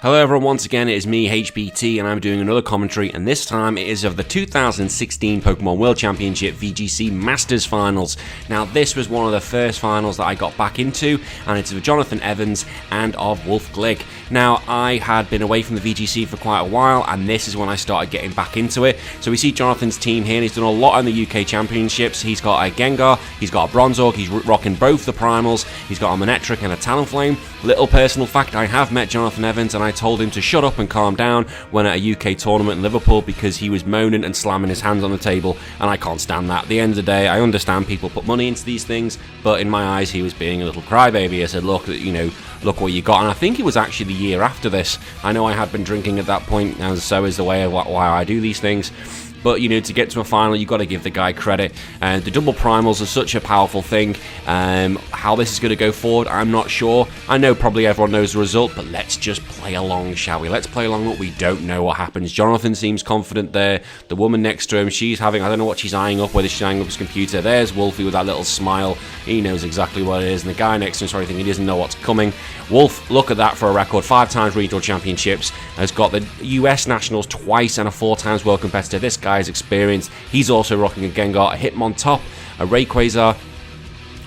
Hello everyone, once again it is me, HBT, and I'm doing another commentary, and this time it is of the 2016 Pokemon World Championship VGC Masters Finals. Now this was one of the first finals that I got back into, and it's of Jonathan Evans and of Wolfe Glick. Now I had been away from the VGC for quite a while, and this is when I started getting back into it. So we see Jonathan's team here, and he's done a lot in the UK Championships. He's got a Gengar, he's got a Bronzorg, he's rocking both the Primals, he's got a Manectric and a Talonflame. Little personal fact, I have met Jonathan Evans, and I told him to shut up and calm down when at a UK tournament in Liverpool because he was moaning and slamming his hands on the table, and I can't stand that. At the end of the day, I understand people put money into these things, but in my eyes he was being a little crybaby. I said, look, look what you got. And I think it was actually the year after this. I know I had been drinking at that point, and so is the way of why I do these things. But, to get to a final, you've got to give the guy credit. The double primals are such a powerful thing. How this is going to go forward, I'm not sure. I know probably everyone knows the result, but let's just play along, shall we? Let's play along what we don't know what happens. Jonathan seems confident there. The woman next to him, she's having, I don't know what she's eyeing up, whether she's eyeing up his computer. There's Wolfie with that little smile. He knows exactly what it is. And the guy next to him, sorry, thinking he doesn't know what's coming. Wolfe, look at that for a record. 5 times regional championships. Has got the US Nationals twice and a 4 times world competitor. This guy's experienced. He's also rocking a Gengar, a Hitmontop, a Rayquaza,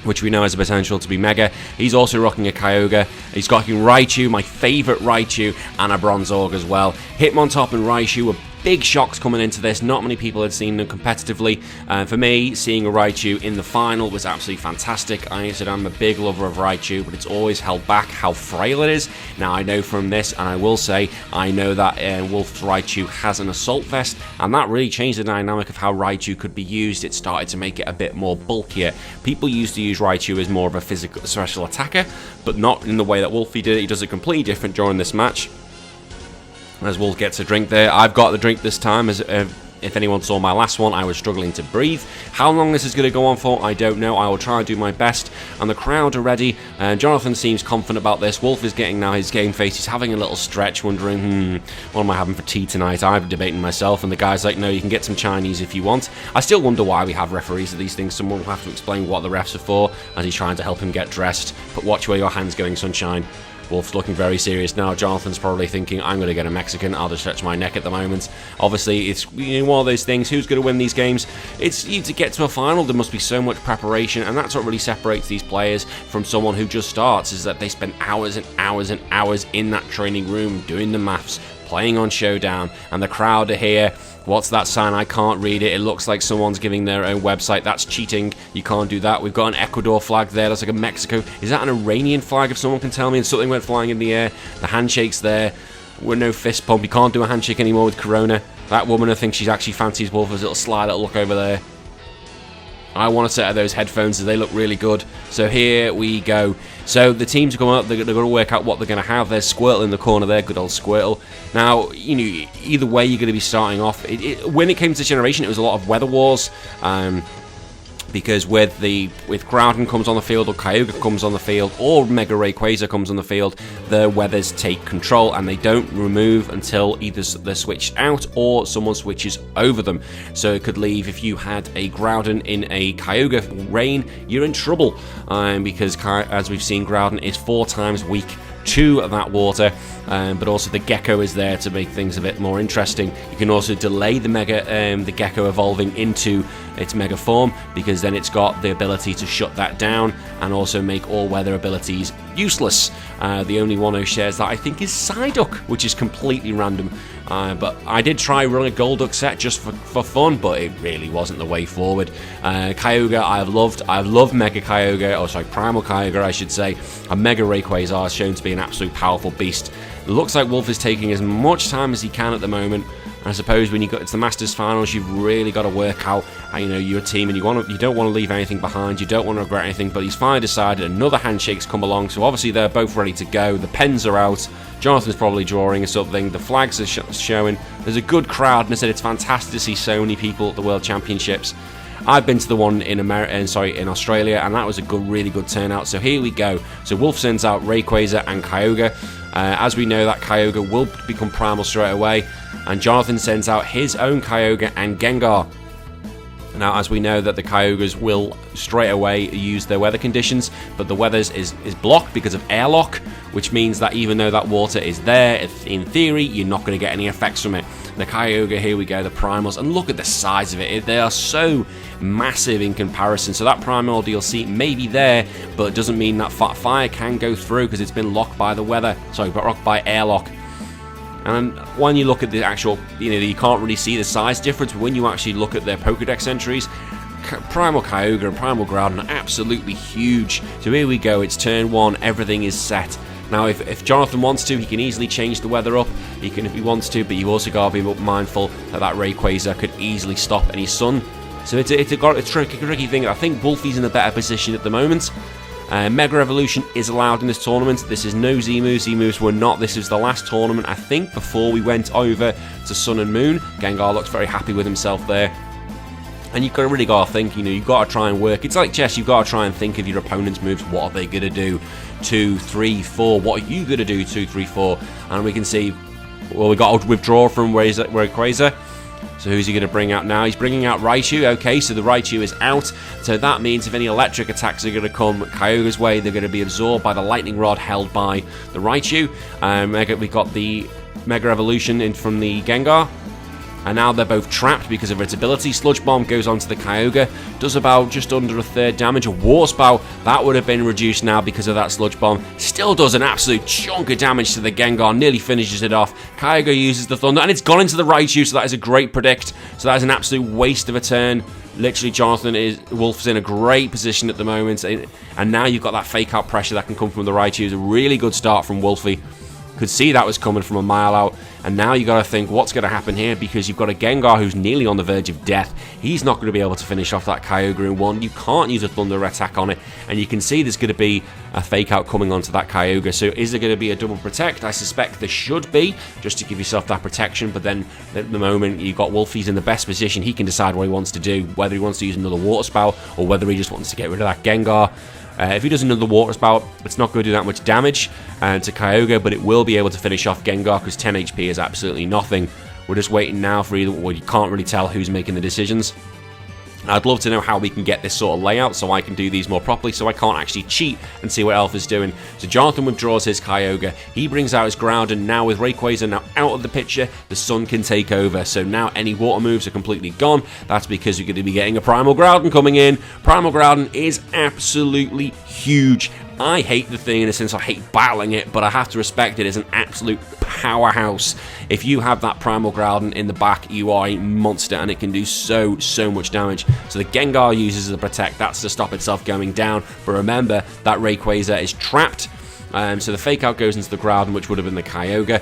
which we know has the potential to be Mega. He's also rocking a Kyogre. He's got Raichu, my favourite Raichu, and a Bronzorg as well. Hitmontop and Raichu were big shocks coming into this. Not many people had seen them competitively. For me, seeing a Raichu in the final was absolutely fantastic. I said I'm a big lover of Raichu, but it's always held back how frail it is. Now I know from this, and I will say, I know that Wolfe's Raichu has an Assault Vest, and that really changed the dynamic of how Raichu could be used. It started to make it a bit more bulkier. People used to use Raichu as more of a physical special attacker, but not in the way that Wolfie did it. He does it completely different during this match. As Wolfe gets a drink there. I've got the drink this time. As if anyone saw my last one, I was struggling to breathe. How long this is going to go on for, I don't know. I will try and do my best. And the crowd are ready. Jonathan seems confident about this. Wolfe is getting now his game face. He's having a little stretch, wondering, what am I having for tea tonight? I'm debating myself. And the guy's like, no, you can get some Chinese if you want. I still wonder why we have referees at these things. Someone will have to explain what the refs are for as he's trying to help him get dressed. But watch where your hand's going, sunshine. Wolfe's looking very serious now. Jonathan's probably thinking, I'm going to get a Mexican. I'll just stretch my neck at the moment. Obviously, it's one of those things. Who's going to win these games? It's to get to a final. There must be so much preparation, and that's what really separates these players from someone who just starts, is that they spend hours and hours and hours in that training room doing the maths, playing on Showdown, and the crowd are here. What's that sign? I can't read it. It looks like someone's giving their own website. That's cheating. You can't do that. We've got an Ecuador flag there. That's like a Mexico. Is that an Iranian flag, if someone can tell me? And something went flying in the air. The handshake's there. We're no fist pump. You can't do a handshake anymore with Corona. That woman, I think she's actually fancies Wolfe's little sly little look over there. I want a set of those headphones as they look really good. So here we go. So the teams are coming up. They're going to work out what they're going to have. There's Squirtle in the corner there. Good old Squirtle. Now, either way you're going to be starting off. When it came to this generation, it was a lot of weather wars. Because with Groudon comes on the field, or Kyogre comes on the field, or Mega Rayquaza comes on the field, the weathers take control, and they don't remove until either they're switched out or someone switches over them. So it could leave, if you had a Groudon in a Kyogre rain, you're in trouble, because as we've seen, Groudon is 4 times weak to that water, but also the Gecko is there to make things a bit more interesting. You can also delay the Gecko evolving into its Mega form, because then it's got the ability to shut that down and also make all weather abilities useless. The only one who shares that, I think, is Psyduck, which is completely random. But I did try running a Golduck set just for fun, but it really wasn't the way forward. Kyogre I've loved Mega Kyogre, or sorry, Primal Kyogre I should say, and Mega Rayquaza is shown to be an absolute powerful beast. It looks like Wolfe is taking as much time as he can at the moment. I suppose when you got to the Masters Finals, you've really got to work out, your team, and you don't want to leave anything behind. You don't want to regret anything. But he's finally decided. Another handshake's come along, so obviously they're both ready to go. The pens are out. Jonathan's probably drawing or something. The flags are showing. There's a good crowd, and I said it's fantastic to see so many people at the World Championships. I've been to the one in Australia, and that was a really good turnout. So here we go. So Wolfe sends out Rayquaza and Kyogre. As we know, that Kyogre will become primal straight away, and Jonathan sends out his own Kyogre and Gengar. Now, as we know that the Kyogres will straight away use their weather conditions, but the weather is blocked because of airlock, which means that even though that water is there, in theory, you're not going to get any effects from it. The Kyogre, here we go, the primals, and look at the size of it. They are so massive in comparison. So that primal DLC may be there, but it doesn't mean that fire can go through because it's been locked by the weather. Sorry, locked by airlock. And when you look at the actual, you can't really see the size difference, but when you actually look at their Pokedex entries, Primal Kyogre and Primal Groudon are absolutely huge. So here we go, it's turn 1, everything is set. Now, if Jonathan wants to, he can easily change the weather up. He can if he wants to, but you've also got to be mindful that Rayquaza could easily stop any sun. So it's a tricky thing. I think Wolfie's in a better position at the moment. Mega Evolution is allowed in this tournament. This is no Z-moves. Z-moves were not. This is the last tournament, I think, before we went over to Sun and Moon. Gengar looks very happy with himself there. And you've really got to think, you've got to try and work. It's like chess, you've got to try and think of your opponent's moves. What are they going to do? 2, 3, 4. What are you going to do? 2, 3, 4. And we can see, well, we got a withdraw from Rayquaza. So who's he going to bring out now? He's bringing out Raichu. Okay, so the Raichu is out. So that means if any electric attacks are going to come Kyogre's way, they're going to be absorbed by the Lightning Rod held by the Raichu. We got the Mega Evolution from the Gengar. And now they're both trapped because of its ability. Sludge Bomb goes onto the Kyogre, does about just under a third damage. A Water Spout, that would have been reduced now because of that Sludge Bomb. Still does an absolute chunk of damage to the Gengar, nearly finishes it off. Kyogre uses the Thunder, and it's gone into the Raichu, so that is a great predict. So that is an absolute waste of a turn. Literally, Wolf's in a great position at the moment. And now you've got that fake out pressure that can come from the Raichu. It's a really good start from Wolfie. Could see that was coming from a mile out, and now you got to think what's going to happen here, because you've got a Gengar who's nearly on the verge of death. He's not going to be able to finish off that Kyogre in one. You can't use a Thunder attack on it, and you can see there's going to be a fake out coming onto that Kyogre. So is there going to be a double protect? I suspect there should be, just to give yourself that protection. But then at the moment you've got Wolfie's in the best position. He can decide what he wants to do, whether he wants to use another Water Spout or whether he just wants to get rid of that Gengar. If he does another Water Spout, it's not going to do that much damage to Kyogre, but it will be able to finish off Gengar because 10 HP is absolutely nothing. We're just waiting now for either, well, you can't really tell who's making the decisions. I'd love to know how we can get this sort of layout so I can do these more properly, so I can't actually cheat and see what Alpha's doing. So Jonathan withdraws his Kyogre. He brings out his Groudon. Now with Rayquaza now out of the picture, the Sun can take over. So now any water moves are completely gone. That's because you're going to be getting a Primal Groudon coming in. Primal Groudon is absolutely huge. I hate the thing in a sense, I hate battling it, but I have to respect it as an absolute powerhouse. If you have that Primal Groudon in the back, you are a monster, and it can do so much damage. So the Gengar uses the Protect, that's to stop itself going down, but remember, that Rayquaza is trapped. So the fake out goes into the Groudon, which would have been the Kyogre.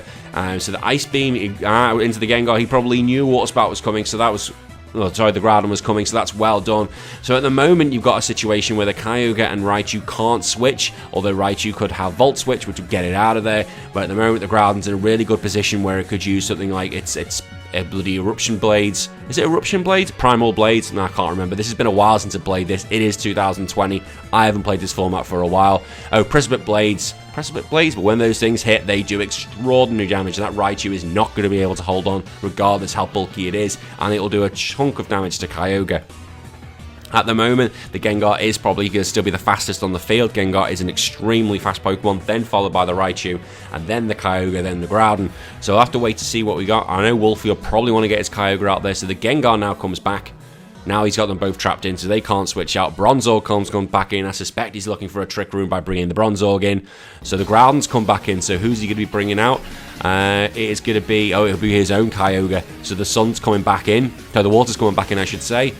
So the Ice Beam into the Gengar, he probably knew Water Spout was coming, so that was... Oh, sorry, the Groudon was coming, so that's well done. So at the moment, you've got a situation where the Kyogre and Raichu can't switch, although Raichu could have Volt Switch, which would get it out of there. But at the moment, the Groudon's in a really good position where it could use something like its bloody Eruption Blades. Is it Eruption Blades? Primal Blades? No, I can't remember. This has been a while since I played this. It is 2020. I haven't played this format for a while. Oh, Precipice Blades, but when those things hit, they do extraordinary damage, and that Raichu is not going to be able to hold on, regardless how bulky it is, and it'll do a chunk of damage to Kyogre. At the moment, the Gengar is probably going to still be the fastest on the field. Gengar is an extremely fast Pokemon, then followed by the Raichu, and then the Kyogre, then the Groudon. So I'll have to wait to see what we got. I know Wolfie will probably want to get his Kyogre out there, so the Gengar now comes back. Now he's got them both trapped in, so they can't switch out. Bronzorg comes back in. I suspect he's looking for a Trick Room by bringing the Bronzorg in. So the Groudon's come back in, so who's he going to be bringing out? It is going to be, it'll be his own Kyogre. So the Sun's coming back in. So the Water's coming back in, I should say.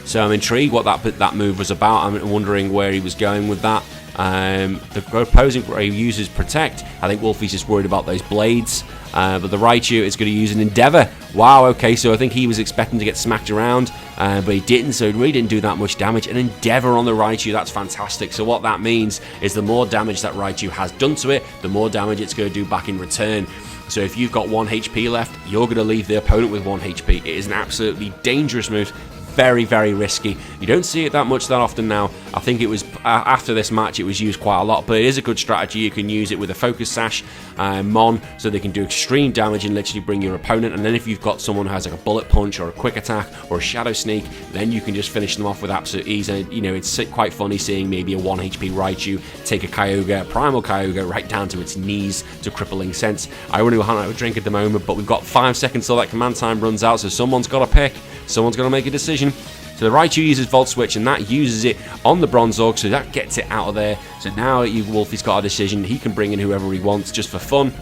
So I'm intrigued what that move was about. I'm wondering where he was going with that. The opposing he uses Protect. I think Wolfie's just worried about those blades. But the Raichu is going to use an Endeavour. Wow, okay, so I think he was expecting to get smacked around, but he didn't, so it really didn't do that much damage. An Endeavour on the Raichu, that's fantastic. So what that means is the more damage that Raichu has done to it, the more damage it's going to do back in return. So if you've got 1 HP left, you're going to leave the opponent with 1 HP. It is an absolutely dangerous move. very, very risky. You don't see it that often now. I think it was after this match it was used quite a lot, but it is a good strategy. You can use it with a focus sash mon, so they can do extreme damage and literally bring your opponent, and then if you've got someone who has like a bullet punch or a quick attack or a shadow sneak, then you can just finish them off with absolute ease. And you know, it's quite funny seeing maybe a 1 HP Raichu take a Kyogre, a primal Kyogre, right down to its knees to crippling sense. I only want a drink at the moment, but we've got 5 seconds till that command time runs out, so someone's got to pick, someone's got to make a decision. So the Raichu uses Volt Switch, and that uses it on the Bronzorg, so that gets it out of there. So now Wolfie's got a decision. He can bring in whoever he wants just for fun,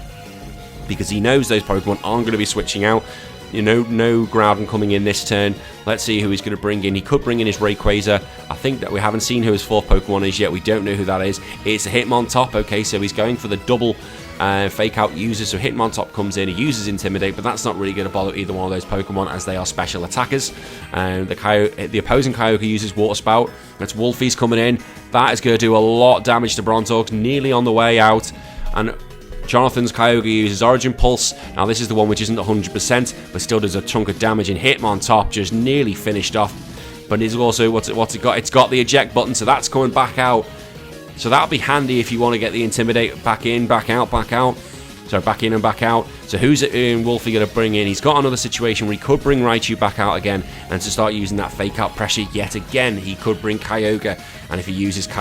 because he knows those Pokemon aren't going to be switching out. You know, no Groudon coming in this turn. Let's see who he's going to bring in. He could bring in his Rayquaza. I think that we haven't seen who his 4th Pokemon is yet. We don't know who that is. It's a Hitmontop. Okay, so he's going for the double fake out user. So Hitmontop comes in, he uses Intimidate, but that's not really going to bother either one of those Pokemon as they are special attackers. The opposing Kyogre uses Water Spout. That's Wolfie's coming in. That is going to do a lot of damage to Bronzorg, nearly on the way out. And Jonathan's Kyogre uses Origin Pulse. Now this is the one which isn't 100%, but still does a chunk of damage, and Hitmontop just nearly finished off. But it's also, what's it got? It's got the eject button, so that's coming back out. So that'll be handy if you want to get the Intimidate back in, back out, back out. So back in and back out. So who's Wolfie going to bring in? He's got another situation where he could bring Raichu back out again, and to start using that fake out pressure yet again, he could bring Kyogre. And if he uses his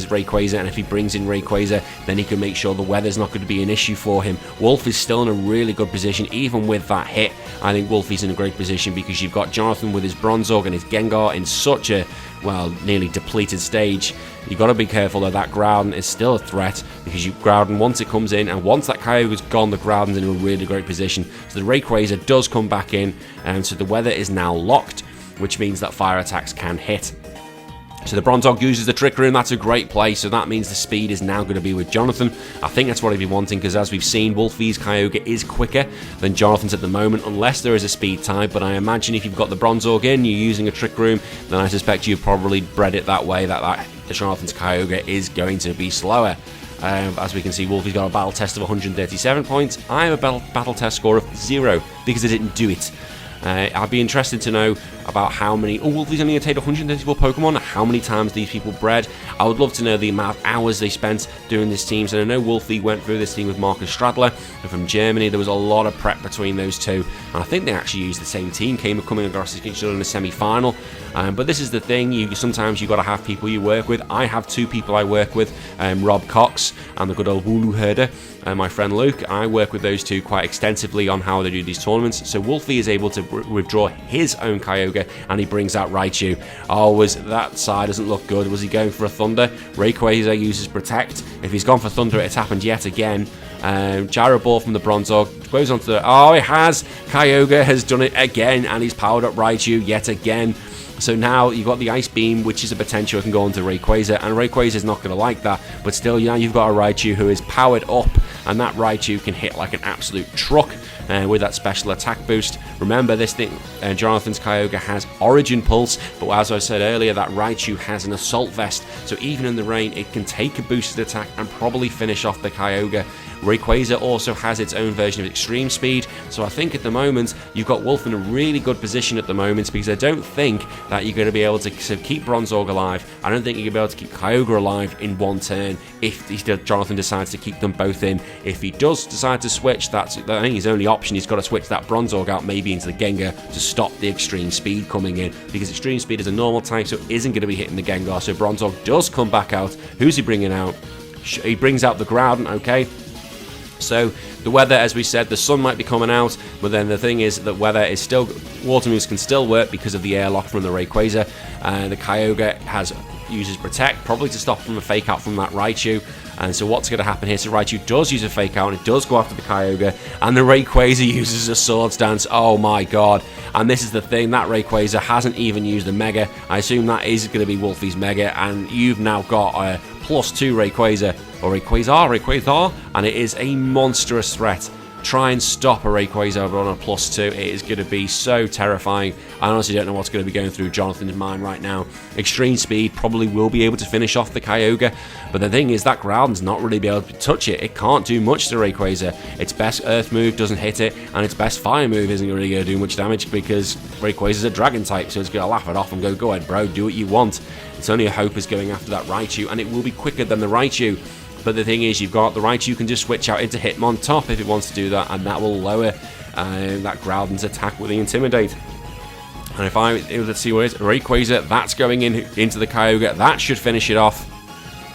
Rayquaza, and if he brings in Rayquaza, then he can make sure the weather's not going to be an issue for him. Wolf is still in a really good position, even with that hit. I think Wolfie's in a great position because you've got Jonathan with his Bronzorg and his Gengar in such a, well, nearly depleted stage. You've got to be careful that Groudon is still a threat, because Groudon, once it comes in, and once that Kyogre's gone, the Groudon's in a really great position. So the Rayquaza does come back in, and so the weather is now locked, which means that fire attacks can hit. So the Bronzorg uses the Trick Room. That's a great play, so that means the speed is now going to be with Jonathan. I think that's what he'd be wanting, because as we've seen, Wolfie's Kyogre is quicker than Jonathan's at the moment, unless there is a speed tie. But I imagine if you've got the Bronzorg in, you're using a Trick Room, then I suspect you've probably bred it that way, that Jonathan's Kyogre is going to be slower. As we can see, Wolfie's got a battle test of 137 points. I have a battle test score of 0, because I didn't do it. I'd be interested to know about how many... Oh, Wolfie's only going to take 134 Pokemon. How many times these people bred? I would love to know the amount of hours they spent doing this team. So I know Wolfie went through this team with Marcus Stradler from Germany. There was a lot of prep between those two. And I think they actually used the same team, coming across each other in the semi-final. But this is the thing. Sometimes you've got to have people you work with. I have 2 people I work with, Rob Cox and the good old Wooloo Herder. My friend Luke, I work with those two quite extensively on how they do these tournaments. So Wolfie is able to withdraw his own Kyogre, and he brings out Raichu. Oh, that side doesn't look good. Was he going for a Thunder? Rayquaza uses Protect. If he's gone for Thunder, it's happened yet again. Gyro Ball from the Bronzorg goes onto the... Oh, it has! Kyogre has done it again, and he's powered up Raichu yet again. So now you've got the Ice Beam, which is a potential that can go onto Rayquaza, and Rayquaza is not going to like that. But still, yeah, you've got a Raichu who is powered up, and that Raichu can hit like an absolute truck with that special attack boost. Remember, this thing, Jonathan's Kyogre has Origin Pulse, but as I said earlier, that Raichu has an Assault Vest, so even in the rain, it can take a boosted attack and probably finish off the Kyogre. Rayquaza also has its own version of Extreme Speed, so I think at the moment you've got Wolf in a really good position at the moment, because I don't think that you're going to be able to keep Bronzorg alive. I don't think you're going to be able to keep Kyogre alive in one turn if Jonathan decides to keep them both in. If he does decide to switch, I think his only option. He's got to switch that Bronzorg out maybe into the Gengar to stop the Extreme Speed coming in, because Extreme Speed is a normal type, so it isn't going to be hitting the Gengar. So Bronzorg does come back out. Who's he bringing out? He brings out the Groudon, okay. So the weather, as we said, the sun might be coming out, but then the thing is that weather is still... Water moves can still work because of the airlock from the Rayquaza. The Kyogre uses Protect, probably to stop from a fake out from that Raichu. And so what's going to happen here? So Raichu does use a fake out, and it does go after the Kyogre, and the Rayquaza uses a Swords Dance. Oh my god. And this is the thing, that Rayquaza hasn't even used a Mega. I assume that is going to be Wolfie's Mega, and you've now got a +2 Rayquaza, or Rayquaza, and it is a monstrous threat. try and stop a Rayquaza on a +2. It is going to be so terrifying. I honestly don't know what's going to be going through Jonathan's mind right now. Extreme Speed probably will be able to finish off the Kyogre, but the thing is that Groudon's not really be able to touch it. It can't do much to Rayquaza. Its best Earth move doesn't hit it, and its best Fire move isn't really going to do much damage because Rayquaza's a Dragon type, so it's going to laugh it off and go ahead bro, do what you want. It's only a Hope is going after that Raichu, and it will be quicker than the Raichu. But the thing is, you've got the Raichu can just switch out into Hitmontop if it wants to do that, and that will lower that Groudon's attack with the Intimidate. And if I able to see what it is, Rayquaza, that's going into the Kyogre. That should finish it off.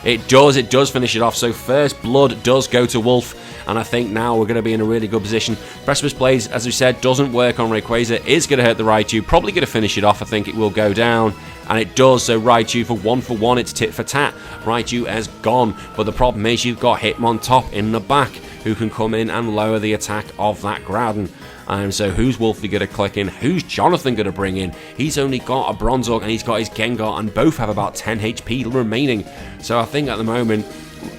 It does finish it off. So First Blood does go to Wolfe, and I think now we're going to be in a really good position. Precipice Blaze, as we said, doesn't work on Rayquaza. Is going to hurt the Raichu. Probably going to finish it off. I think it will go down. And it does, so Raichu for 1-for-1, it's tit for tat. Raichu has gone, but the problem is you've got Hitmontop in the back who can come in and lower the attack of that Groudon. So who's Wolfie going to click in? Who's Jonathan going to bring in? He's only got a Bronzor and he's got his Gengar, and both have about 10 HP remaining. So I think at the moment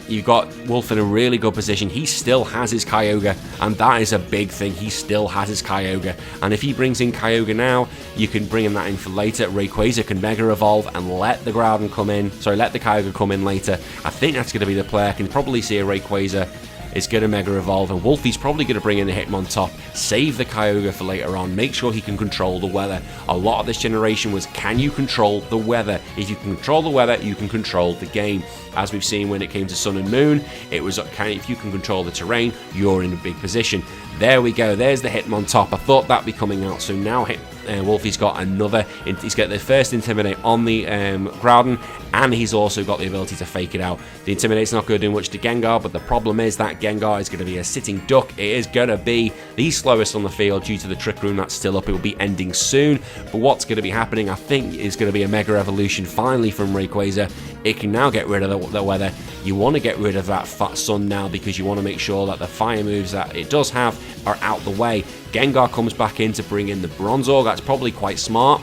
you've got Wolf in a really good position. He still has his Kyogre, and that is a big thing. He still has his Kyogre, and if he brings in Kyogre now, you can bring him that in for later. Rayquaza can Mega Evolve and let the Groudon come in. Sorry, let the Kyogre come in later. I think that's going to be the play. I can probably see a Rayquaza is going to Mega Evolve, and Wolfie's probably going to bring in the Hitmontop, save the Kyogre for later on, make sure he can control the weather. A lot of this generation was, can you control the weather? If you can control the weather, you can control the game. As we've seen when it came to Sun and Moon, it was, if you can control the terrain, you're in a big position. There we go, there's the Hitmontop. I thought that'd be coming out, so now Wolfie's got he's got the first Intimidate on the Groudon, and he's also got the ability to fake it out. The Intimidate's not going to do much to Gengar, but the problem is that Gengar is going to be a sitting duck. It is going to be the slowest on the field due to the Trick Room that's still up. It will be ending soon, but what's going to be happening, I think, is going to be a Mega Evolution finally from Rayquaza. It can now get rid of the weather. You want to get rid of that fat sun now because you want to make sure that the fire moves that it does have are out the way. Gengar comes back in to bring in the Bronzor. That's probably quite smart.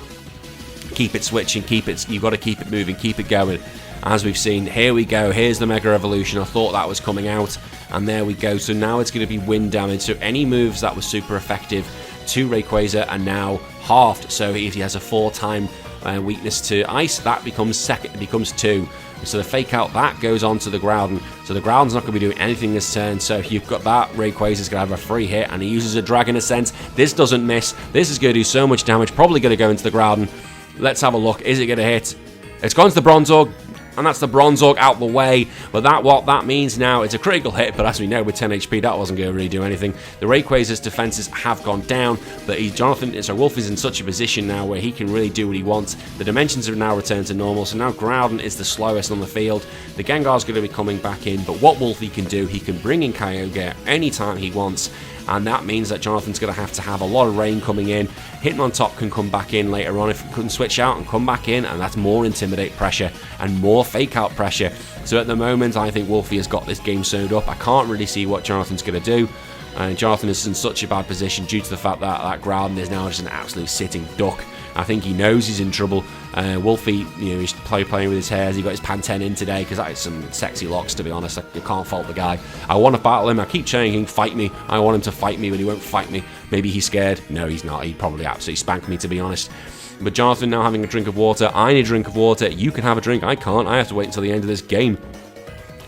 Keep it switching, you've got to keep it moving, keep it going. As we've seen, here we go, here's the Mega Evolution. I thought that was coming out, and there we go. So now it's going to be wind damage, so any moves that were super effective to Rayquaza are now halved. So if he has a 4-time weakness to ice, that becomes 2. So the fake out, that goes on to the Groudon. So the Groudon's not going to be doing anything this turn. So if you've got that, Rayquaza's going to have a free hit, and he uses a Dragon Ascent. This doesn't miss. This is going to do so much damage. Probably going to go into the Groudon. Let's have a look. Is it going to hit? It's gone to the Bronzor, and that's the Bronzor out the way. But what that means now, it's a critical hit, but as we know with 10 HP, that wasn't going to really do anything. The Rayquaza's defenses have gone down, but Wolf is in such a position now where he can really do what he wants. The dimensions have now returned to normal, so now Groudon is the slowest on the field. The Gengar's going to be coming back in, but what Wolfie can do, he can bring in Kyogre anytime he wants, and that means that Jonathan's going to have a lot of rain coming in. Hitmontop can come back in later on if he couldn't switch out and come back in, and that's more Intimidate pressure and more fake out pressure. So at the moment, I think Wolfie has got this game sewed up. I can't really see what Jonathan's going to do. And Jonathan is in such a bad position due to the fact that Groudon is now just an absolute sitting duck. I think he knows he's in trouble. Wolfie, he's playing with his hair. He got his Pantene in today because that is some sexy locks, to be honest. I can't fault the guy. I want to battle him. I keep saying he can fight me. I want him to fight me, but he won't fight me. Maybe he's scared. No, he's not. He'd probably absolutely spank me, to be honest. But Jonathan now having a drink of water. I need a drink of water. You can have a drink. I can't. I have to wait until the end of this game.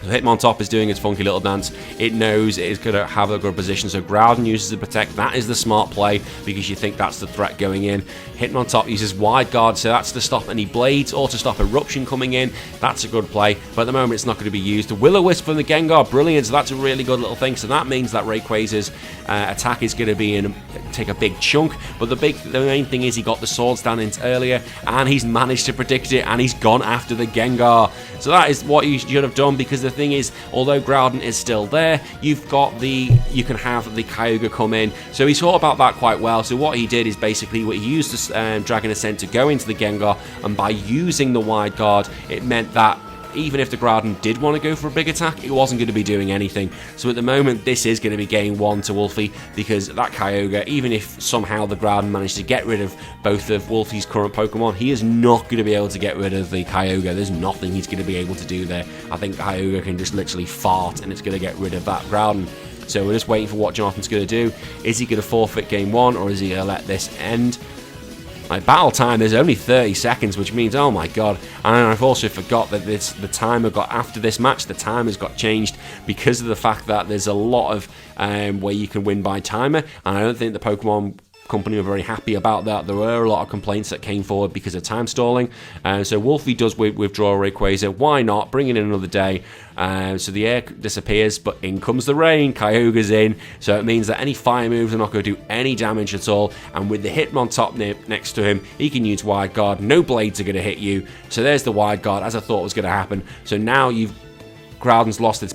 Hitmontop is doing its funky little dance. It knows it is going to have a good position, so Groudon uses to protect. That is the smart play because you think that's the threat going in. Hitmontop uses Wide Guard, so that's to stop any blades or to stop Eruption coming in. That's a good play, but at the moment it's not going to be used. The Will-O-Wisp from the Gengar, brilliant, so that's a really good little thing. So that means that Rayquaza's attack is going to take a big chunk, but the main thing is he got the Swords Dance earlier, and he's managed to predict it, and he's gone after the Gengar. So that is what you should have done, because the thing is, although Groudon is still there, you can have the Kyogre come in. So he thought about that quite well. So what he did is basically he used the Dragon Ascent to go into the Gengar, and by using the Wide Guard, it meant that even if the Groudon did want to go for a big attack, it wasn't going to be doing anything. So at the moment, this is going to be game 1 to Wolfie, because that Kyogre, even if somehow the Groudon managed to get rid of both of Wolfie's current Pokemon, he is not going to be able to get rid of the Kyogre. There's nothing he's going to be able to do there. I think Kyogre can just literally fart, and it's going to get rid of that Groudon. So we're just waiting for what Jonathan's going to do. Is he going to forfeit game 1, or is he going to let this end? My battle time is only 30 seconds, which means, oh my god. And I've also forgot that the timer got, after this match, the timers got changed because of the fact that there's a lot of where you can win by timer, and I don't think the Pokemon company were very happy about that. There were a lot of complaints that came forward because of time stalling. So Wolfie does withdraw Rayquaza. Why not? Bring it in another day. So the air disappears, but in comes the rain. Kyogre's in, so it means that any fire moves are not going to do any damage at all. And with the Hitmontop next to him, he can use Wide Guard. No blades are going to hit you. So there's the Wide Guard, as I thought was going to happen. So now Groudon's lost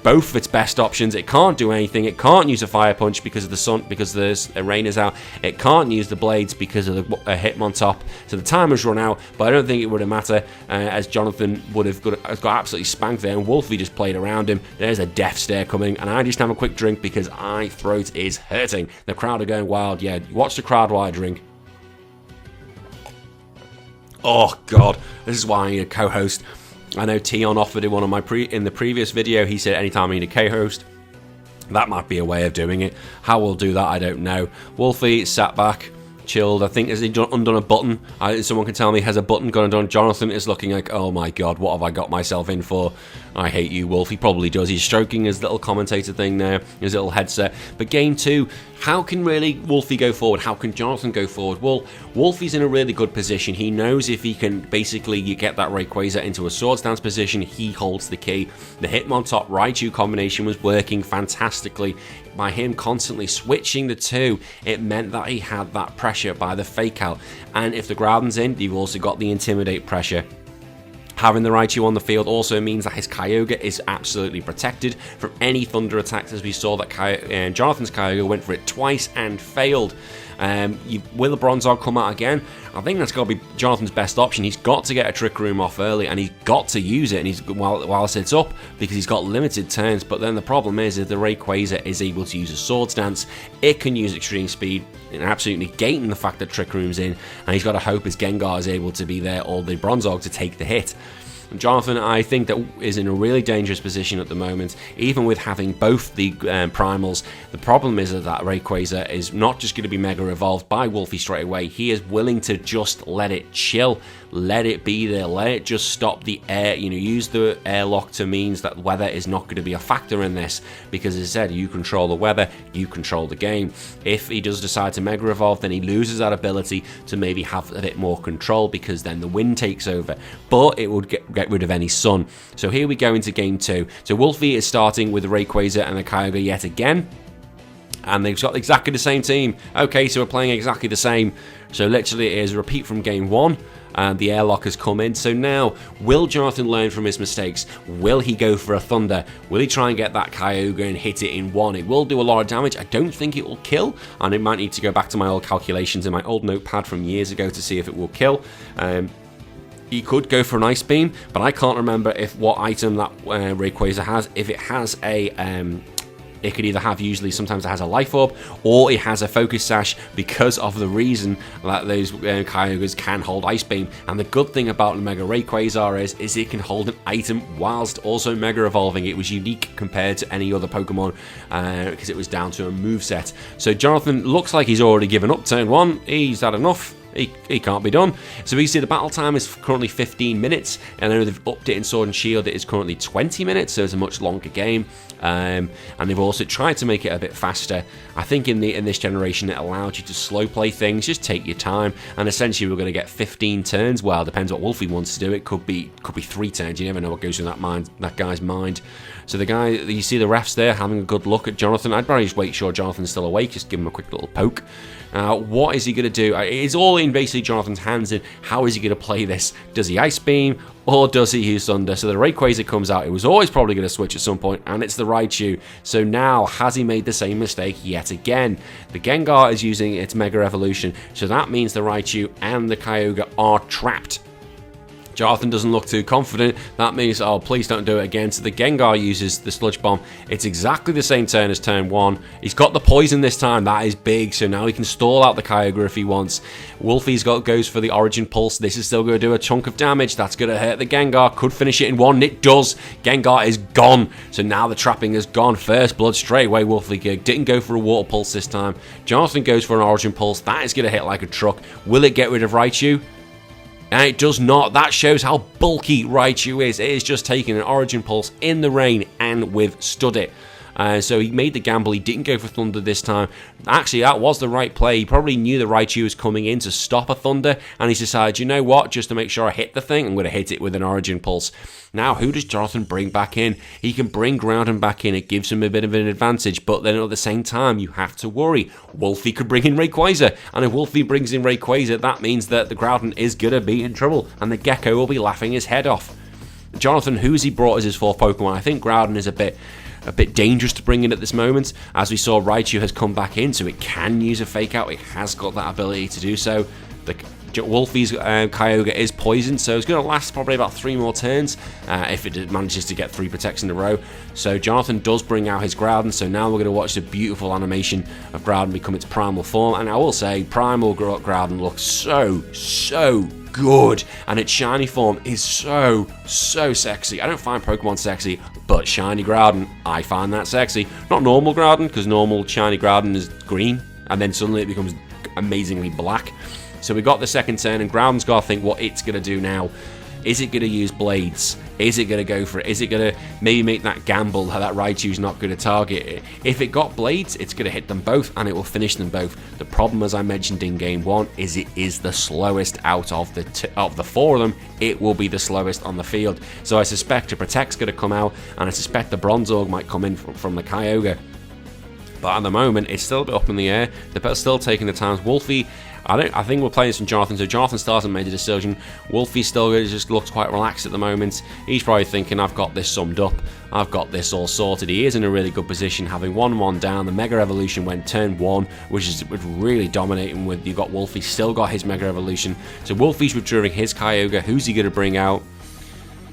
both of its best options. It can't do anything. It can't use a Fire Punch because of the sun, because the rain is out. It can't use the blades because of the Hitmontop. So the timer's run out, but I don't think it would have mattered, as Jonathan would have got absolutely spanked there, and Wolfie just played around him. There's a death stare coming, and I just have a quick drink because my throat is hurting. The crowd are going wild. Yeah, watch the crowd while I drink. Oh god, this is why I need a co-host. I know Tion offered in in the previous video. He said anytime I need a co-host, that might be a way of doing it. How we'll do that, I don't know. Wolfie sat back, chilled. I think, has he undone a button? Someone can tell me, has a button gone undone? Jonathan is looking like, oh my god, what have I got myself in for? I hate you, Wolf. He probably does. He's stroking his little commentator thing there, his little headset. But game 2, how can really Wolfie go forward? How can Jonathan go forward? Well, Wolfie's in a really good position. He knows if he can basically get that Rayquaza into a Swords Dance position, he holds the key. The Hitmontop Raichu combination was working fantastically. By him constantly switching the two, it meant that he had that pressure by the Fake Out. And if the Groudon's in, you've also got the Intimidate pressure. Having the Raichu on the field also means that his Kyogre is absolutely protected from any Thunder attacks, as we saw that Jonathan's Kyogre went for it twice and failed. Will the Bronzong come out again? I think that's got to be Jonathan's best option. He's got to get a Trick Room off early, and he's got to use it, and whilst it's up, because he's got limited turns. But then the problem is, if the Rayquaza is able to use a Swords Dance, it can use Extreme Speed, and absolutely negating the fact that Trick Room's in, and he's got to hope his Gengar is able to be there, or the Bronzong to take the hit. Jonathan, I think, that is in a really dangerous position at the moment, even with having both the primals. The problem is that Rayquaza is not just going to be Mega Evolved by Wolfie straight away. He is willing to just let it chill, let it be there, let it just stop the air, use the airlock to means that weather is not going to be a factor in this, because as I said, you control the weather, you control the game. If he does decide to Mega Evolve, then he loses that ability to maybe have a bit more control, because then the wind takes over, but it would get rid of any sun. So here we go into game 2. So Wolfie is starting with the Rayquaza and the Kyogre yet again, and they've got exactly the same team. Okay, so we're playing exactly the same. So literally it is a repeat from game 1. And the airlock has come in. So now, will Jonathan learn from his mistakes? Will he go for a Thunder? Will he try and get that Kyogre and hit it in one? It will do a lot of damage. I don't think it will kill, and I might need to go back to my old calculations in my old notepad from years ago to see if it will kill. He could go for an Ice Beam, but I can't remember what item that Rayquaza has. If it has a... it could either have, sometimes it has a Life Orb, or it has a Focus Sash, because of the reason that those Kyogres can hold Ice Beam. And the good thing about the Mega Rayquaza is it can hold an item whilst also Mega Evolving. It was unique compared to any other Pokemon, because it was down to a moveset. So Jonathan looks like he's already given up turn 1. He's had enough. He can't be done. So we see the battle time is currently 15 minutes, and I know they've upped it in Sword and Shield. It is currently 20 minutes, so it's a much longer game. And they've also tried to make it a bit faster. I think in this generation it allowed you to slow play things, just take your time, and essentially we're going to get 15 turns. Well, depends what Wolfie wants to do. It could be 3 turns. You never know what goes through that guy's mind. So the guy, you see the refs there having a good look at Jonathan. I'd probably just wait sure Jonathan's still awake, just give him a quick little poke. What is he going to do? It's all in basically Jonathan's hands, and how is he going to play this? Does he Ice Beam, or does he use Thunder? So the Rayquaza comes out. It was always probably going to switch at some point, and it's the Raichu. So now, has he made the same mistake yet again? The Gengar is using its Mega Evolution, so that means the Raichu and the Kyogre are trapped. Jonathan doesn't look too confident. That means, oh, please don't do it again. So the Gengar uses the Sludge Bomb. It's exactly the same turn as turn 1. He's got the poison this time. That is big. So now he can stall out the Kyogre if he wants. Wolfie's goes for the Origin Pulse. This is still going to do a chunk of damage. That's going to hurt the Gengar. Could finish it in 1. It does. Gengar is gone. So now the trapping is gone. First blood straight away. Wolfe Glick didn't go for a Water Pulse this time. Jonathan goes for an Origin Pulse. That is going to hit like a truck. Will it get rid of Raichu? And it does not. That shows how bulky Raichu is. It is just taking an Origin Pulse in the rain and withstood it. So he made the gamble. He didn't go for Thunder this time. Actually, that was the right play. He probably knew that Raichu was coming in to stop a Thunder, and he decided, you know what, just to make sure I hit the thing, I'm going to hit it with an Origin Pulse. Now, who does Jonathan bring back in? He can bring Groudon back in. It gives him a bit of an advantage, but then at the same time, you have to worry. Wolfie could bring in Rayquaza, and if Wolfie brings in Rayquaza, that means that the Groudon is going to be in trouble, and the Gecko will be laughing his head off. Jonathan, who's he brought as his 4th Pokemon? I think Groudon is a bit dangerous to bring in at this moment. As we saw, Raichu has come back in, so it can use a Fake Out. It has got that ability to do so. Wolfie's Kyogre is poisoned, so it's going to last probably about 3 more turns if it manages to get 3 Protects in a row. So Jonathan does bring out his Groudon, so now we're going to watch the beautiful animation of Groudon become its primal form. And I will say, primal Groudon looks so good, and its shiny form is so sexy. I don't find Pokemon sexy, but shiny Groudon, I find that sexy. Not normal Groudon, because normal shiny Groudon is green, and then suddenly it becomes amazingly black. So we got the second turn, and Groudon's got to think what it's going to do now. Is it going to use Blades? Is it going to go for it? Is it going to maybe make that gamble how that Raichu's not going to target it? If it got Blades, it's going to hit them both, and it will finish them both. The problem, as I mentioned in Game 1, is it is the slowest out of the 4 of them. It will be the slowest on the field. So I suspect a Protect's going to come out, and I suspect the Bronzorg might come in from the Kyogre. But at the moment, it's still a bit up in the air. They're still taking the times. Wolfie, I think we're playing some Jonathan, so Jonathan still hasn't made a decision. Wolfie still just looks quite relaxed at the moment. He's probably thinking, I've got this summed up. I've got this all sorted. He is in a really good position, having 1-1 down. The Mega Evolution went turn 1, which is really dominating with, you've got Wolfie, still got his Mega Evolution. So Wolfie's withdrawing his Kyogre. Who's he going to bring out?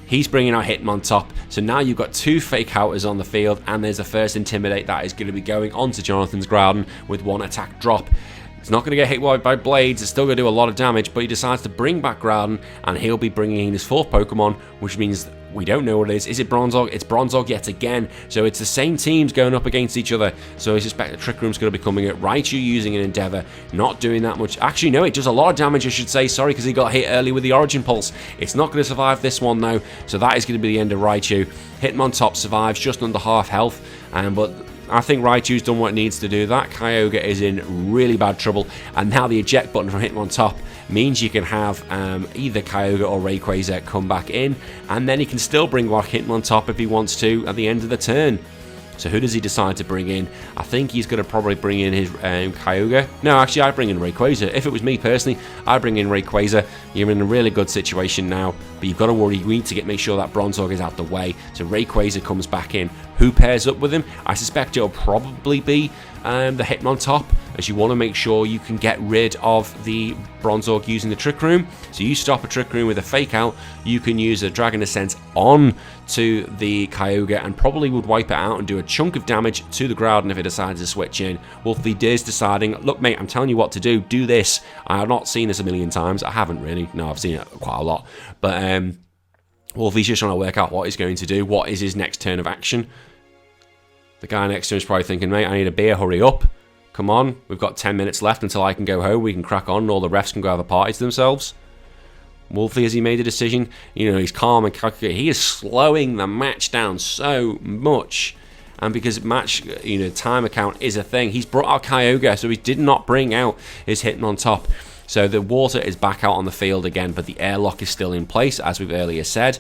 He's bringing out Hitmontop. So now you've got 2 Fake Outers on the field, and there's a first Intimidate that is going to be going onto Jonathan's Groudon with 1 attack drop. It's not going to get hit by Blades, it's still going to do a lot of damage, but he decides to bring back Groudon, and he'll be bringing in his 4th Pokemon, which means we don't know what it is. Is it Bronzorg? It's Bronzorg yet again, so it's the same teams going up against each other, so I suspect the Trick Room's going to be coming at Raichu using an Endeavour, not doing that much. Actually, no, it does a lot of damage, I should say, sorry, because he got hit early with the Origin Pulse. It's not going to survive this one, though, so that is going to be the end of Raichu. Hitmontop survives just under half health, but I think Raichu's done what it needs to do. That Kyogre is in really bad trouble, and now the eject button from Hitmontop means you can have either Kyogre or Rayquaza come back in, and then he can still bring back Hitmontop if he wants to at the end of the turn. So who does he decide to bring in? I think he's going to probably bring in his Kyogre. No, actually, I'd bring in Rayquaza. If it was me personally, I'd bring in Rayquaza. You're in a really good situation now, but you've got to worry. You need to make sure that Bronzorg is out the way. So Rayquaza comes back in. Who pairs up with him? I suspect it'll probably be the Hitmontop, as you want to make sure you can get rid of the Bronzorg using the Trick Room. So you stop a Trick Room with a Fake Out, you can use a Dragon Ascent on to the Kyogre and probably would wipe it out and do a chunk of damage to the Groudon if it decides to switch in. Wolfie is deciding, look mate, I'm telling you what to do this. I have not seen this a million times. I haven't really. No, I've seen it quite a lot. But Wolfie's just trying to work out what he's going to do. What is his next turn of action? The guy next to him is probably thinking, mate, I need a beer, hurry up. Come on, we've got 10 minutes left until I can go home. We can crack on, and all the refs can go have a party to themselves. Wolfie, has he made a decision? You know, he's calm and calculated. He is slowing the match down so much. And because match, timer count is a thing, he's brought out Kyogre, so he did not bring out his Hitmontop. So the water is back out on the field again, but the airlock is still in place, as we've earlier said.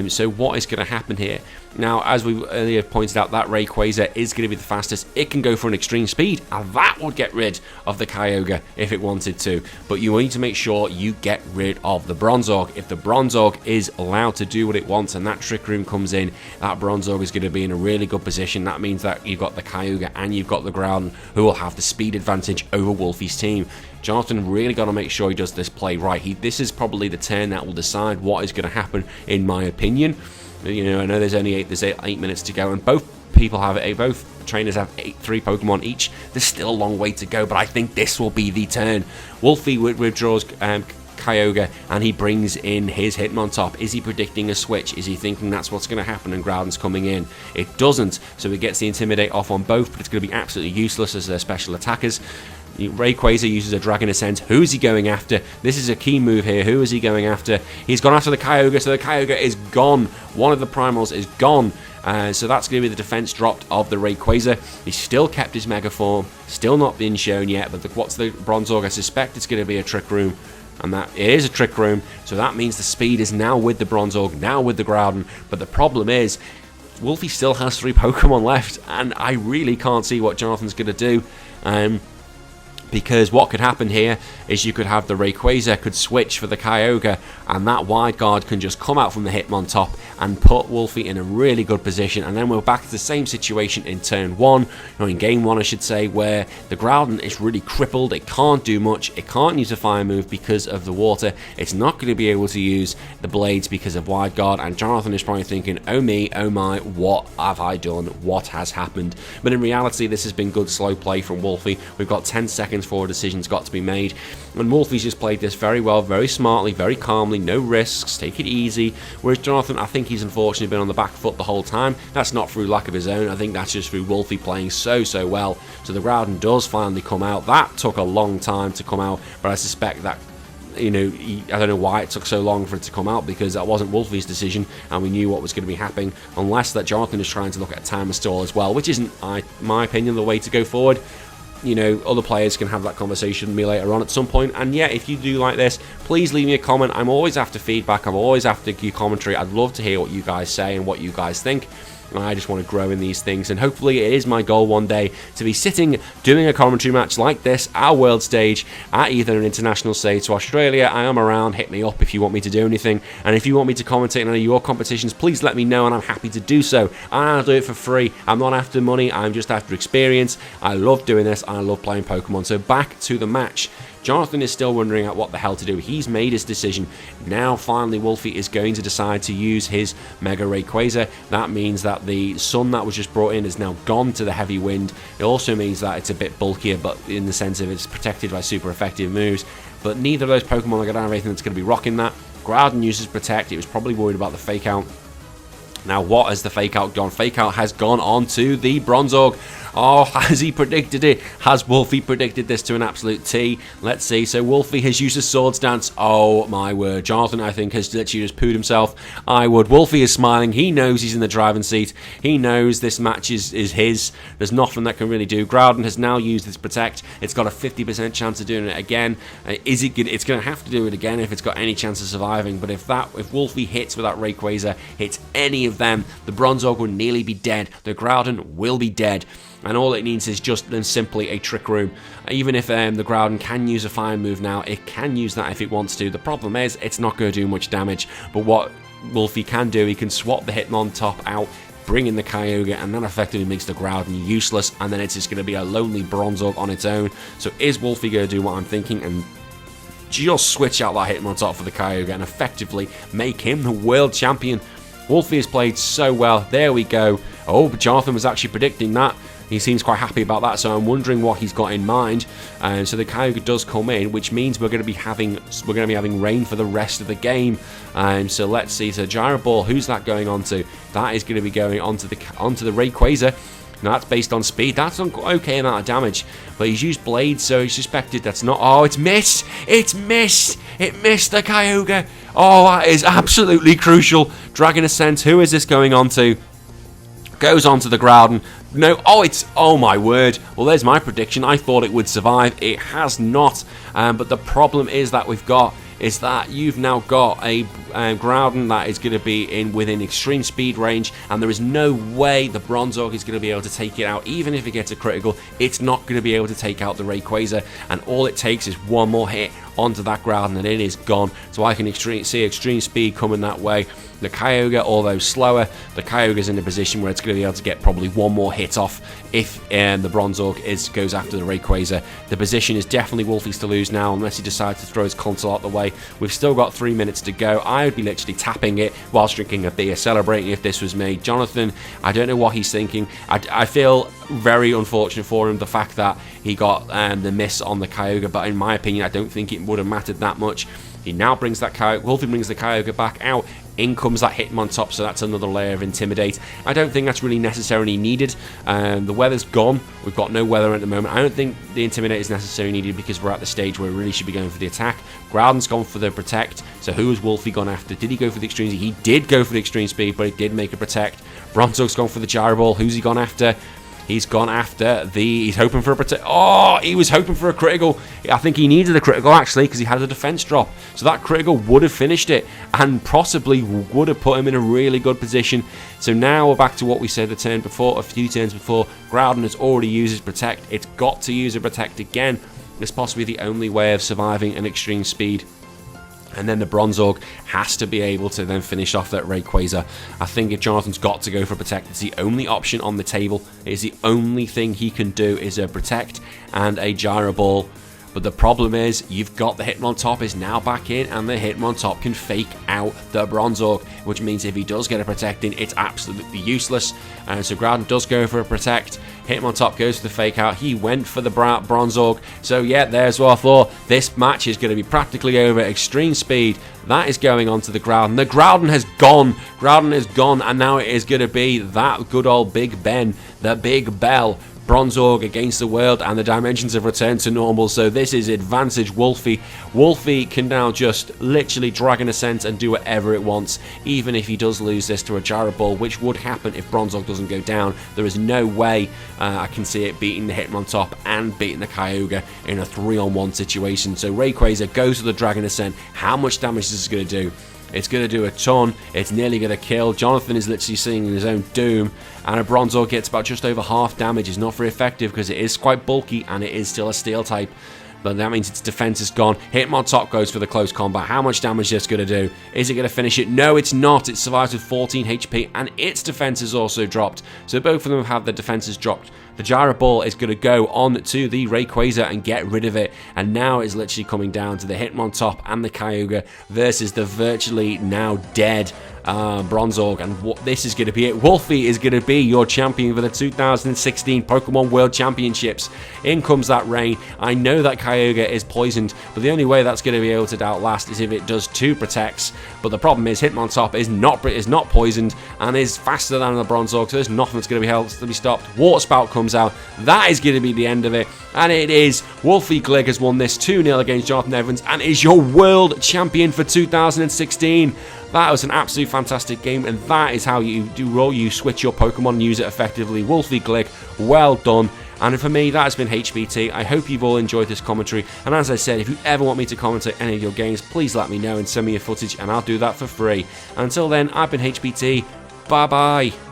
So what is going to happen here? Now, as we earlier pointed out, that Rayquaza is going to be the fastest. It can go for an extreme speed, and that would get rid of the Kyogre if it wanted to. But you need to make sure you get rid of the Bronzorg. If the Bronzorg is allowed to do what it wants and that Trick Room comes in, that Bronzorg is going to be in a really good position. That means that you've got the Kyogre and you've got the Groudon, who will have the speed advantage over Wolfie's team. Jonathan really got to make sure he does this play right. This is probably the turn that will decide what is going to happen, in my opinion. You know, I know there's only 8 minutes to go, and both trainers have 3 Pokemon each. There's still a long way to go, but I think this will be the turn. Wolfie withdraws Kyogre, and he brings in his Hitmontop. Is he predicting a switch? Is he thinking that's what's going to happen and Groudon's coming in? It doesn't, so he gets the Intimidate off on both, but it's going to be absolutely useless as their special attackers. Rayquaza uses a Dragon Ascent. Who's he going after? This is a key move here. Who is he going after? He's gone after the Kyogre, so the Kyogre is gone. One of the primals is gone. So that's going to be the defense dropped of the Rayquaza. He's still kept his Mega Form. Still not been shown yet, but what's the Bronzorg? I suspect it's going to be a Trick Room. And that it is a Trick Room, so that means the speed is now with the Bronzorg, now with the Groudon. But the problem is, Wolfie still has 3 Pokemon left, and I really can't see what Jonathan's going to do. Because what could happen here is you could have the Rayquaza could switch for the Kyogre, and that Wide Guard can just come out from the Hitmontop and put Wolfie in a really good position. And then we're back to the same situation in turn 1, or in game 1 I should say, where the Groudon is really crippled. It can't do much. It can't use a fire move because of the water. It's not going to be able to use the blades because of Wide Guard, and Jonathan is probably thinking, oh me, oh my, what have I done? What has happened? But in reality, this has been good slow play from Wolfie. We've got 10 seconds for a decision's got to be made, and Wolfie's just played this very well, very smartly, very calmly, no risks, take it easy. Whereas Jonathan, I think he's unfortunately been on the back foot the whole time. That's not through lack of his own. I think that's just through Wolfie playing so well. So the Groudon does finally come out. That took a long time to come out, but I suspect that, you know, I don't know why it took so long for it to come out, because that wasn't Wolfie's decision and we knew what was going to be happening, unless that Jonathan is trying to look at a timer stall as well, which isn't, my opinion, the way to go forward. You know, other players can have that conversation with me later on at some point. And yeah, if you do like this, please leave me a comment. I'm always after feedback. I'm always after your commentary. I'd love to hear what you guys say and what you guys think. I just want to grow in these things, and hopefully it is my goal one day to be sitting doing a commentary match like this, our world stage, at either an international stage to Australia. I am around, hit me up if you want me to do anything, and if you want me to commentate on any of your competitions, please let me know and I'm happy to do so. I'll do it for free. I'm not after money, I'm just after experience. I love doing this, I love playing Pokemon. So back to the match. Jonathan is still wondering at what the hell to do. He's made his decision. Now finally Wolfie is going to decide to use his Mega Rayquaza. That means that the Sun that was just brought in is now gone to the Heavy Wind. It also means that it's a bit bulkier, but in the sense of it's protected by super effective moves. But neither of those Pokemon are going to have anything that's going to be rocking that. Groudon uses Protect. It was probably worried about the Fake Out. Now what has the Fake Out gone? Fake Out has gone on to the Bronzorg. Oh, has he predicted it? Has Wolfie predicted this to an absolute T? Let's see. So Wolfie has used a Swords Dance. Oh my word. Jonathan, I think, has literally just pooed himself. I would. Wolfie is smiling. He knows he's in the driving seat. He knows this match is his. There's nothing that can really do. Groudon has now used this Protect. It's got a 50% chance of doing it again. Is it good? It's going to have to do it again if it's got any chance of surviving. But if Wolfie hits with that Rayquaza, hits any of them, the Bronzorg will nearly be dead. The Groudon will be dead. And all it needs is just then simply a Trick Room. Even if the Groudon can use a Fire move now, it can use that if it wants to. The problem is, it's not going to do much damage. But what Wolfie can do, he can swap the Hitmontop out, bring in the Kyogre, and that effectively makes the Groudon useless. And then it's just going to be a lonely Bronzorg on its own. So is Wolfie going to do what I'm thinking and just switch out that Hitmontop for the Kyogre and effectively make him the world champion? Wolfie has played so well. There we go. Oh, but Jonathan was actually predicting that. He seems quite happy about that, so I'm wondering what he's got in mind. So the Kyogre does come in, which means we're going to be having rain for the rest of the game. So let's see. So Gyro Ball, who's that going on to? That is going to be going onto the Rayquaza. Now that's based on speed. That's an okay amount of damage, but he's used Blade, so he's suspected that's not. Oh, it's missed! It's missed! It missed the Kyogre. Oh, that is absolutely crucial. Dragon Ascent. Who is this going on to? Goes on to the Groudon. No, oh my word. Well, there's my prediction. I thought it would survive. It has not. But the problem is that you've now got a Groudon that is going to be within extreme speed range, and there is no way the Bronzorg is going to be able to take it out. Even if it gets a critical, it's not going to be able to take out the Rayquaza, and all it takes is one more hit onto that Groudon and it is gone. So I can see extreme speed coming that way. The Kyogre, although slower, the Kyogre is in a position where it's going to be able to get probably one more hit off if the Bronzorg goes after the Rayquaza. The position is definitely Wolfie's to lose now, unless he decides to throw his console out the way. We've still got 3 minutes to go. I would be literally tapping it whilst drinking a beer, celebrating if this was me. Jonathan, I don't know what he's thinking. I feel very unfortunate for him, the fact that he got the miss on the Kyogre, but in my opinion, I don't think it would have mattered that much. He now brings that Kyogre, Wolfie brings the Kyogre back out. In comes that Hitmontop, so that's another layer of Intimidate. I don't think that's really necessarily needed. The weather's gone. We've got no weather at the moment. I don't think the Intimidate is necessarily needed because we're at the stage where we really should be going for the attack. Groudon's gone for the Protect, so who has Wolfie gone after? Did he go for the Extreme Speed? He did go for the Extreme Speed, but he did make a Protect. Bronzorg's gone for the Gyro Ball. Who's he gone after? He's gone after he's hoping for a protect. Oh, he was hoping for a critical. I think he needed a critical actually because he had a defense drop. So that critical would have finished it and possibly would have put him in a really good position. So now we're back to what we said a few turns before. Groudon has already used his protect. It's got to use a protect again. It's possibly the only way of surviving an extreme speed. And then the Bronzorg has to be able to then finish off that Rayquaza. I think if Jonathan's got to go for Protect, it's the only option on the table. It is the only thing he can do is a Protect and a Gyro Ball. But the problem is, you've got the Hitmontop is now back in, and the Hitmontop can fake out the Bronzorg, which means if he does get a Protect in, it's absolutely useless. And so Groudon does go for a Protect. Hitmontop goes for the fake out. He went for the Bronzorg. So yeah, there's what I thought. This match is going to be practically over. Extreme speed. That is going on to the Groudon. The Groudon has gone. Groudon is gone, and now it is going to be that good old Big Ben, the Big Bell. Bronzorg against the world, and the dimensions have returned to normal, so this is advantage Wolfie. Wolfie can now just literally Dragon Ascent and do whatever it wants, even if he does lose this to a Gyro Ball, which would happen if Bronzorg doesn't go down. There is no way I can see it beating the Hitmontop and beating the Kyogre in a 3-on-1 situation. So Rayquaza goes to the Dragon Ascent. How much damage is this going to do? It's going to do a ton. It's nearly going to kill. Jonathan is literally seeing his own doom. And a Bronzorg gets about just over half damage. It's not very effective because it is quite bulky and it is still a Steel type. But that means its defense is gone. Hitmontop goes for the close combat. How much damage is this going to do? Is it going to finish it? No, it's not. It survives with 14 HP and its defense is also dropped. So both of them have their defenses dropped. The Gyro Ball is going to go on to the Rayquaza and get rid of it. And now it's literally coming down to the Hitmontop and the Kyogre versus the virtually now dead Bronzorg. And what this is going to be it. Wolfie is going to be your champion for the 2016 Pokemon World Championships. In comes that rain. I know that Kyogre is poisoned, but the only way that's going to be able to outlast is if it does 2 protects. But the problem is Hitmontop is not poisoned and is faster than the Bronzorg, so there's nothing that's going to be held to be stopped. Water Spout comes out. That is going to be the end of it. And it is. Wolfe Glick has won this 2-0 against Jonathan Evans and is your world champion for 2016. That was an absolute fantastic game, and that is how you you switch your Pokemon and use it effectively. Wolfe Glick, well done. And for me, that has been HBT. I hope you've all enjoyed this commentary. And as I said, if you ever want me to commentate any of your games, please let me know and send me your footage, and I'll do that for free. Until then, I've been HBT. Bye-bye.